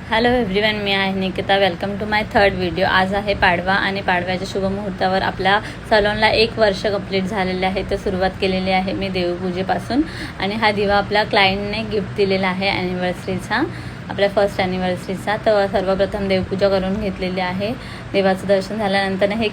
Hello everyone, मी आहे Nikita. Welcome to my third video. आज आहे पाडवा आणि पाडव्याच्या शुभमुहूर्तावर आपल्या सलॉनला 1 वर्ष कंप्लीट झालेले आहे. तर सुरुवात केलेली आहे मी देवपूजेपासून. आणि हा दिवा आपल्या क्लायंटने गिफ्ट दिलेला आहे ॲनिव्हर्सरीचा, आपल्या फर्स्ट ॲनिव्हर्सरीचा. तर सर्वप्रथम देवपूजा करून घेतलेली आहे. देवाचं दर्शन झाल्यानंतर हे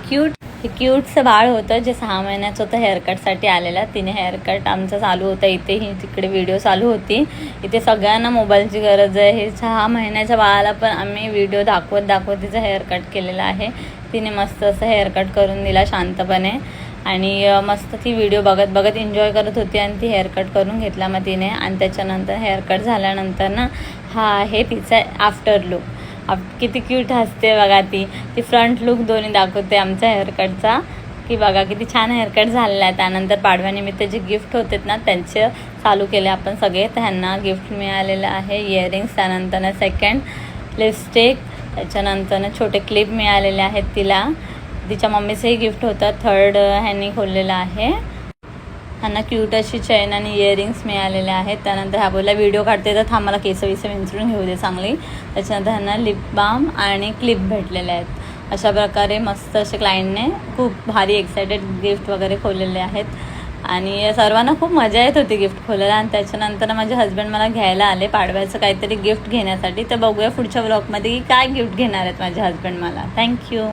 क्यूटचं बाळ होतं जे 6 महिन्याचं होतं. हेअरकटसाठी आलेलं. तिने हेअरकट आमचा चालू होता. इथेही तिकडे व्हिडिओ चालू होती. इथे सगळ्यांना मोबाईलची गरज आहे. हे 6 महिन्याच्या बाळाला पण आम्ही व्हिडिओ दाखवत तिचं हेअरकट केलेलं आहे. तिने मस्त असं हेअरकट करून दिला शांतपणे आणि मस्त ती व्हिडिओ बघत एन्जॉय करत होती आणि ती हेअरकट करून घेतला मग तिने. आणि त्याच्यानंतर हेअरकट झाल्यानंतर ना हा आहे तिचा आफ्टर लुक. किती क्यूट हसते बघा. ती फ्रंट लुक दोन्ही दाखवते आमच्या हेअरकटचा, की बघा किती छान हेअरकट झालेला आहे. त्यानंतर पाडव्यानिमित्त जे गिफ्ट होते ना त्यांचे चालू केले आपण सगळे. त्यांना गिफ्ट मिळालेलं आहे इयरिंग्स, त्यानंतर सेकंड लिपस्टिक, त्याच्यानंतर छोटे क्लिप मिळालेले आहेत तिला. तिच्या मम्मीचंही गिफ्ट होतं. थर्ड ह्यांनी खोललेलं आहे. ह्यांना क्यूट अशी चेन आणि इयरिंग्स मिळालेले आहेत. त्यानंतर हा बोलला व्हिडिओ काढते तर थांबाला केस विंचरून घेऊ दे चांगली. त्याच्यानंतर ह्यांना लिप बाम आणि क्लिप भेटलेले आहेत. अशा प्रकारे मस्त असे क्लायंटने खूप भारी एक्सायटेड गिफ्ट वगैरे खोललेले आहेत. आणि सर्वांना खूप मजा येत होती गिफ्ट खोलायला. आणि त्याच्यानंतर माझे हस्बंड मला घ्यायला आले पाडव्याचं काहीतरी गिफ्ट घेण्यासाठी. तर बघूया पुढच्या व्लॉगमध्ये की काय गिफ्ट घेणार आहेत माझे हस्बंड मला. थँक्यू.